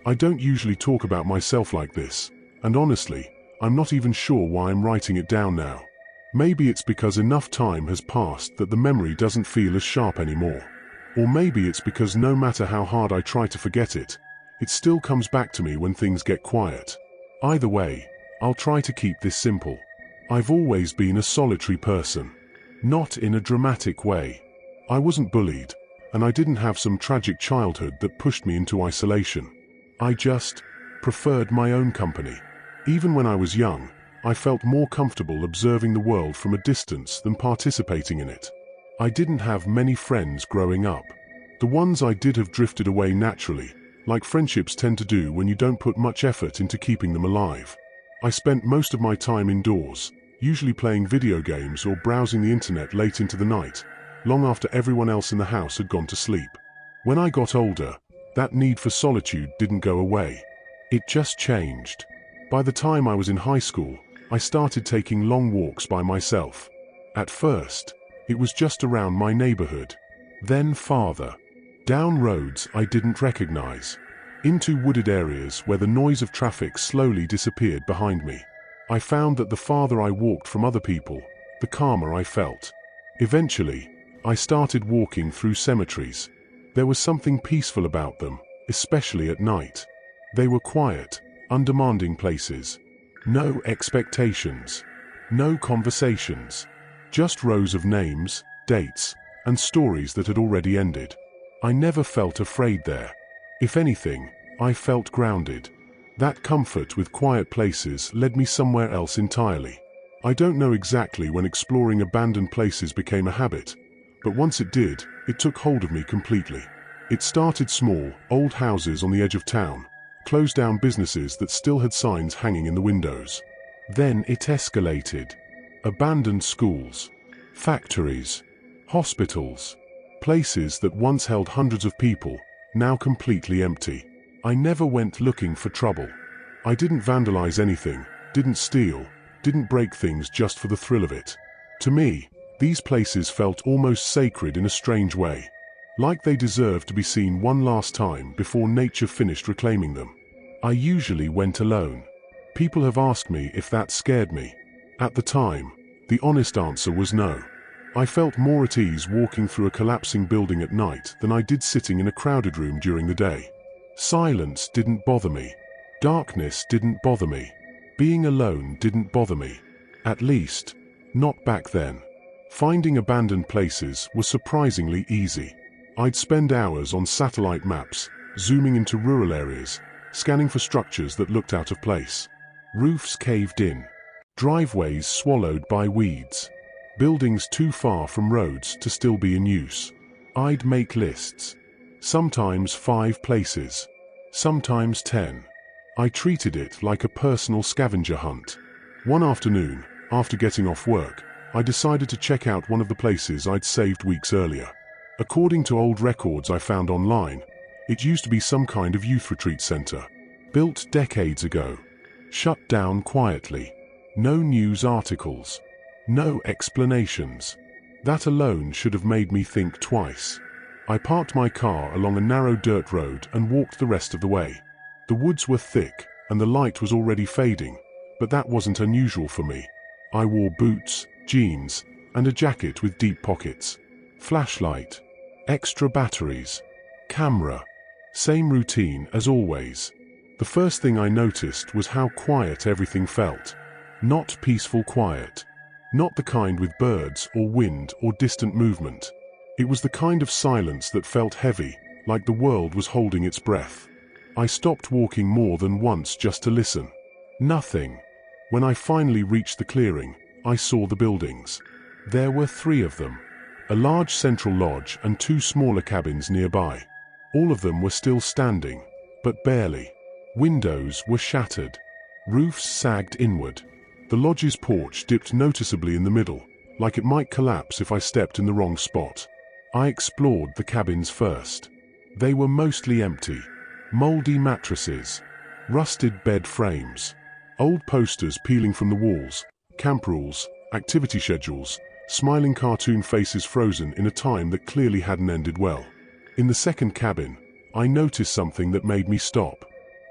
I don't usually talk about myself like this, and honestly, I'm not even sure why I'm writing it down now. Maybe it's because enough time has passed that the memory doesn't feel as sharp anymore. Or maybe it's because no matter how hard I try to forget it, it still comes back to me when things get quiet. Either way, I'll try to keep this simple. I've always been a solitary person. Not in a dramatic way. I wasn't bullied, and I didn't have some tragic childhood that pushed me into isolation. I just preferred my own company. Even when I was young, I felt more comfortable observing the world from a distance than participating in it. I didn't have many friends growing up. The ones I did have drifted away naturally, like friendships tend to do when you don't put much effort into keeping them alive. I spent most of my time indoors, usually playing video games or browsing the internet late into the night, long after everyone else in the house had gone to sleep. When I got older, that need for solitude didn't go away. It just changed. By the time I was in high school, I started taking long walks by myself. At first, it was just around my neighborhood. Then farther. Down roads I didn't recognize. Into wooded areas where the noise of traffic slowly disappeared behind me. I found that the farther I walked from other people, the calmer I felt. Eventually, I started walking through cemeteries. There was something peaceful about them, especially at night. They were quiet, undemanding places. No expectations. No conversations. Just rows of names, dates, and stories that had already ended. I never felt afraid there. If anything, I felt grounded. That comfort with quiet places led me somewhere else entirely. I don't know exactly when exploring abandoned places became a habit, but once it did, it took hold of me completely. It started small, old houses on the edge of town, closed down businesses that still had signs hanging in the windows. Then it escalated. Abandoned schools, factories, hospitals, places that once held hundreds of people, now completely empty. I never went looking for trouble. I didn't vandalize anything, didn't steal, didn't break things just for the thrill of it. To me, these places felt almost sacred in a strange way. Like they deserved to be seen one last time before nature finished reclaiming them. I usually went alone. People have asked me if that scared me. At the time, the honest answer was no. I felt more at ease walking through a collapsing building at night than I did sitting in a crowded room during the day. Silence didn't bother me. Darkness didn't bother me. Being alone didn't bother me. At least, not back then. Finding abandoned places was surprisingly easy. I'd spend hours on satellite maps, zooming into rural areas, scanning for structures that looked out of place. Roofs caved in. Driveways swallowed by weeds. Buildings too far from roads to still be in use. I'd make lists. Sometimes 5 places. Sometimes 10. I treated it like a personal scavenger hunt. One afternoon, after getting off work, I decided to check out one of the places I'd saved weeks earlier. According to old records I found online, it used to be some kind of youth retreat center. Built decades ago. Shut down quietly. No news articles. No explanations. That alone should have made me think twice. I parked my car along a narrow dirt road and walked the rest of the way. The woods were thick, and the light was already fading, but that wasn't unusual for me. I wore boots, jeans, and a jacket with deep pockets. Flashlight. Extra batteries. Camera. Same routine as always. The first thing I noticed was how quiet everything felt. Not peaceful quiet. Not the kind with birds or wind or distant movement. It was the kind of silence that felt heavy, like the world was holding its breath. I stopped walking more than once just to listen. Nothing. When I finally reached the clearing, I saw the buildings. There were 3 of them. A large central lodge and 2 smaller cabins nearby. All of them were still standing, but barely. Windows were shattered. Roofs sagged inward. The lodge's porch dipped noticeably in the middle, like it might collapse if I stepped in the wrong spot. I explored the cabins first. They were mostly empty. Moldy mattresses. Rusted bed frames. Old posters peeling from the walls. Camp rules, activity schedules, smiling cartoon faces frozen in a time that clearly hadn't ended well. In the second cabin, I noticed something that made me stop.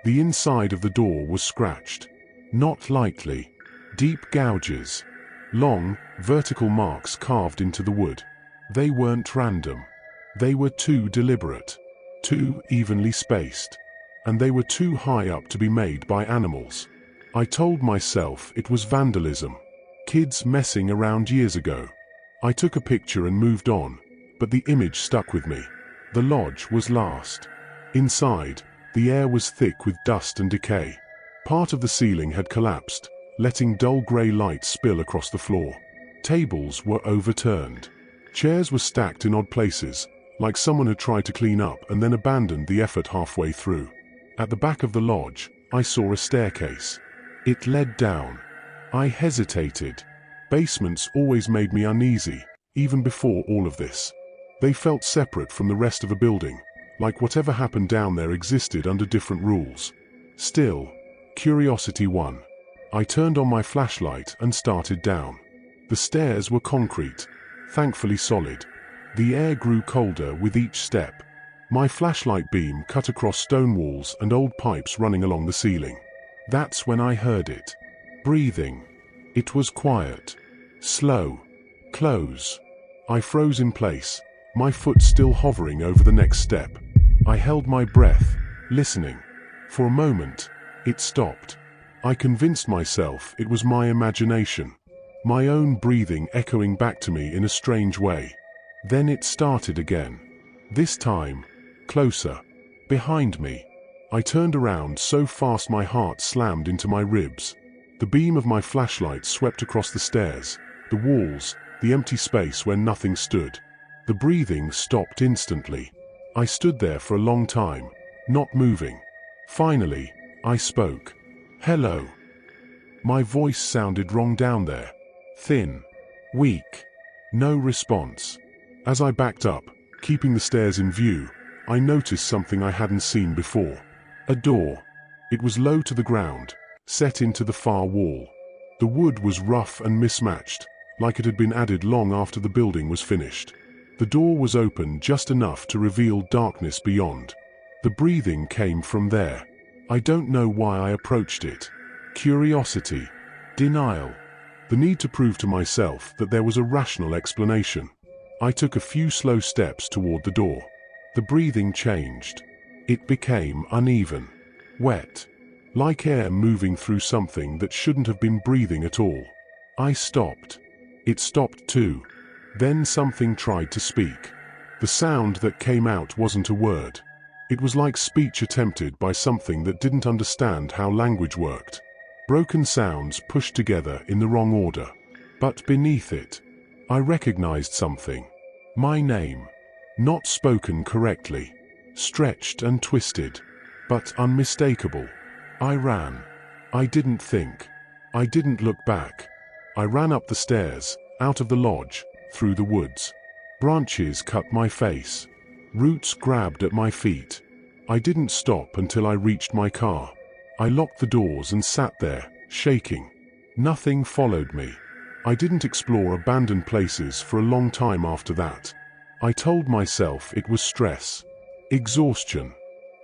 The inside of the door was scratched. Not lightly. Deep gouges. Long, vertical marks carved into the wood. They weren't random. They were too deliberate. Too evenly spaced. And they were too high up to be made by animals. I told myself it was vandalism. Kids messing around years ago. I took a picture and moved on, but the image stuck with me. The lodge was last. Inside, the air was thick with dust and decay. Part of the ceiling had collapsed, letting dull grey light spill across the floor. Tables were overturned. Chairs were stacked in odd places, like someone had tried to clean up and then abandoned the effort halfway through. At the back of the lodge, I saw a staircase. It led down. I hesitated. Basements always made me uneasy, even before all of this. They felt separate from the rest of a building, like whatever happened down there existed under different rules. Still, curiosity won. I turned on my flashlight and started down. The stairs were concrete, thankfully solid. The air grew colder with each step. My flashlight beam cut across stone walls and old pipes running along the ceiling. That's when I heard it. Breathing. It was quiet. Slow. Close. I froze in place, my foot still hovering over the next step. I held my breath, listening. For a moment, it stopped. I convinced myself it was my imagination, my own breathing echoing back to me in a strange way. Then it started again. This time, closer. Behind me. I turned around so fast my heart slammed into my ribs. The beam of my flashlight swept across the stairs, the walls, the empty space where nothing stood. The breathing stopped instantly. I stood there for a long time, not moving. Finally, I spoke. Hello. My voice sounded wrong down there. Thin. Weak. No response. As I backed up, keeping the stairs in view, I noticed something I hadn't seen before. A door. It was low to the ground, set into the far wall. The wood was rough and mismatched, like it had been added long after the building was finished. The door was open just enough to reveal darkness beyond. The breathing came from there. I don't know why I approached it. Curiosity. Denial. The need to prove to myself that there was a rational explanation. I took a few slow steps toward the door. The breathing changed. It became uneven. Wet. Like air moving through something that shouldn't have been breathing at all. I stopped. It stopped too. Then something tried to speak. The sound that came out wasn't a word. It was like speech attempted by something that didn't understand how language worked. Broken sounds pushed together in the wrong order. But beneath it, I recognized something. My name. Not spoken correctly. Stretched and twisted. But unmistakable. I ran. I didn't think. I didn't look back. I ran up the stairs, out of the lodge, through the woods. Branches cut my face. Roots grabbed at my feet. I didn't stop until I reached my car. I locked the doors and sat there, shaking. Nothing followed me. I didn't explore abandoned places for a long time after that. I told myself it was stress. Exhaustion.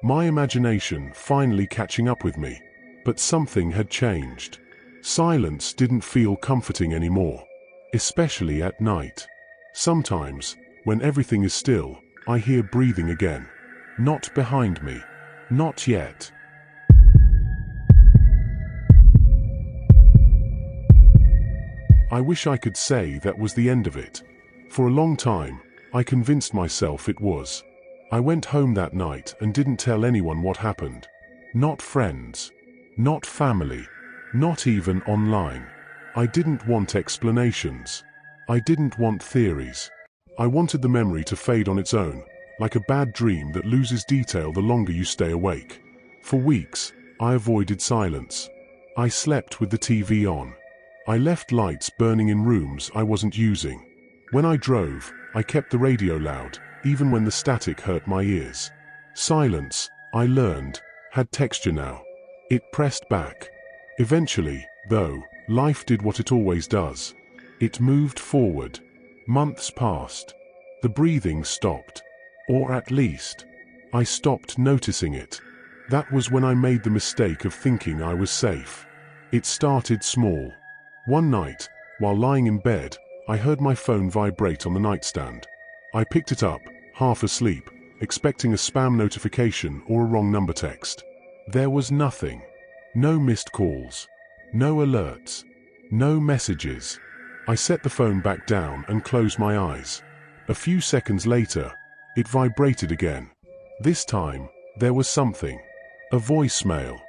My imagination finally catching up with me. But something had changed. Silence didn't feel comforting anymore. Especially at night. Sometimes, when everything is still, I hear breathing again. Not behind me. Not yet. I wish I could say that was the end of it. For a long time, I convinced myself it was. I went home that night and didn't tell anyone what happened. Not friends. Not family. Not even online. I didn't want explanations. I didn't want theories. I wanted the memory to fade on its own, like a bad dream that loses detail the longer you stay awake. For weeks, I avoided silence. I slept with the TV on. I left lights burning in rooms I wasn't using. When I drove, I kept the radio loud, even when the static hurt my ears. Silence, I learned, had texture now. It pressed back. Eventually, though, life did what it always does. It moved forward. Months passed. The breathing stopped. Or at least, I stopped noticing it. That was when I made the mistake of thinking I was safe. It started small. One night, while lying in bed, I heard my phone vibrate on the nightstand. I picked it up, half asleep, expecting a spam notification or a wrong number text. There was nothing. No missed calls. No alerts. No messages. I set the phone back down and closed my eyes. A few seconds later, it vibrated again. This time, there was something. A voicemail.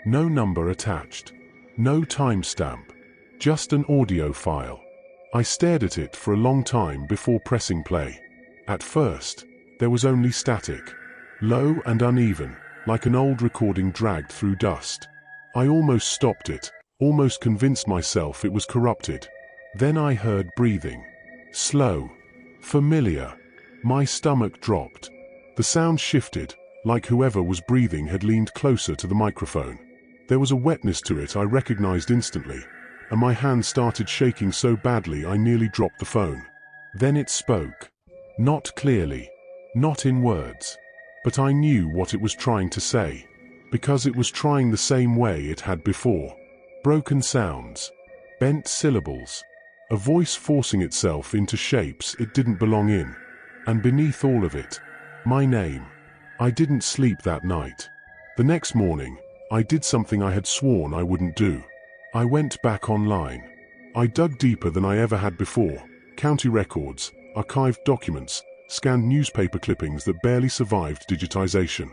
No number attached. No timestamp. Just an audio file. I stared at it for a long time before pressing play. At first, there was only static. Low and uneven, like an old recording dragged through dust. I almost stopped it, almost convinced myself it was corrupted. Then I heard breathing. Slow. Familiar. My stomach dropped. The sound shifted, like whoever was breathing had leaned closer to the microphone. There was a wetness to it I recognized instantly, and my hand started shaking so badly I nearly dropped the phone. Then it spoke. Not clearly. Not in words. But I knew what it was trying to say, because it was trying the same way it had before. Broken sounds. Bent syllables. A voice forcing itself into shapes it didn't belong in. And beneath all of it, my name. I didn't sleep that night. The next morning, I did something I had sworn I wouldn't do. I went back online. I dug deeper than I ever had before. County records, archived documents, scanned newspaper clippings that barely survived digitization.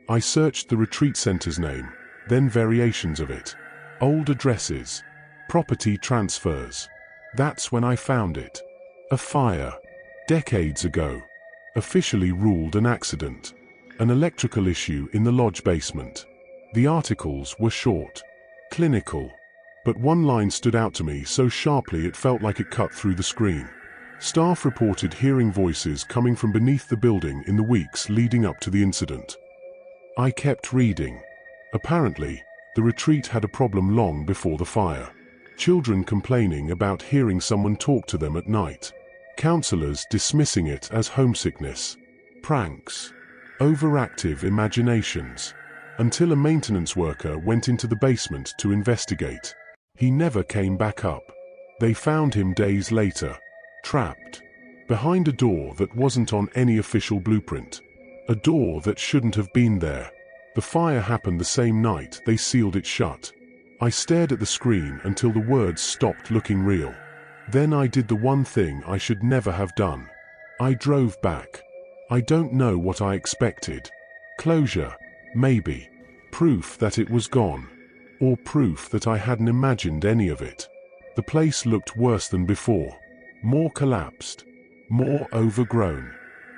I searched the retreat center's name, then variations of it. Old addresses. Property transfers. That's when I found it. A fire. Decades ago. Officially ruled an accident. An electrical issue in the lodge basement. The articles were short. Clinical. But one line stood out to me so sharply it felt like it cut through the screen. Staff reported hearing voices coming from beneath the building in the weeks leading up to the incident. I kept reading. Apparently, the retreat had a problem long before the fire. Children complaining about hearing someone talk to them at night. Counselors dismissing it as homesickness. Pranks. Overactive imaginations. Until a maintenance worker went into the basement to investigate. He never came back up. They found him days later. Trapped. Behind a door that wasn't on any official blueprint. A door that shouldn't have been there. The fire happened the same night they sealed it shut. I stared at the screen until the words stopped looking real. Then I did the one thing I should never have done. I drove back. I don't know what I expected. Closure, maybe. Proof that it was gone. Or proof that I hadn't imagined any of it. The place looked worse than before. More collapsed. More overgrown.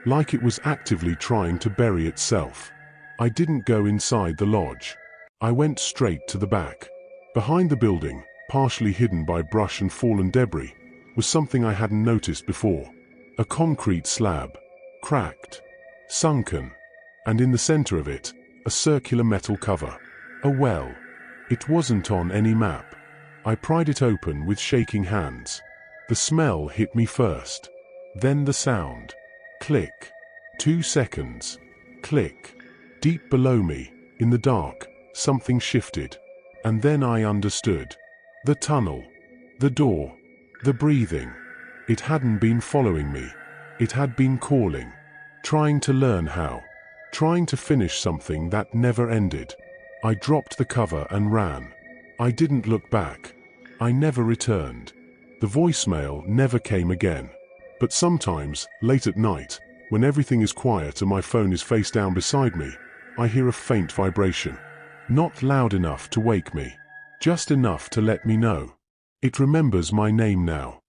Like it was actively trying to bury itself. I didn't go inside the lodge. I went straight to the back. Behind the building, partially hidden by brush and fallen debris, was something I hadn't noticed before. A concrete slab. Cracked. Sunken. And in the center of it, a circular metal cover. A well. It wasn't on any map. I pried it open with shaking hands. The smell hit me first. Then the sound. Click. 2 seconds. Click. Deep below me, in the dark, something shifted. And then I understood. The tunnel. The door. The breathing. It hadn't been following me. It had been calling. Trying to learn how. Trying to finish something that never ended. I dropped the cover and ran. I didn't look back. I never returned. The voicemail never came again. But sometimes, late at night, when everything is quiet and my phone is face down beside me, I hear a faint vibration. Not loud enough to wake me. Just enough to let me know. It remembers my name now.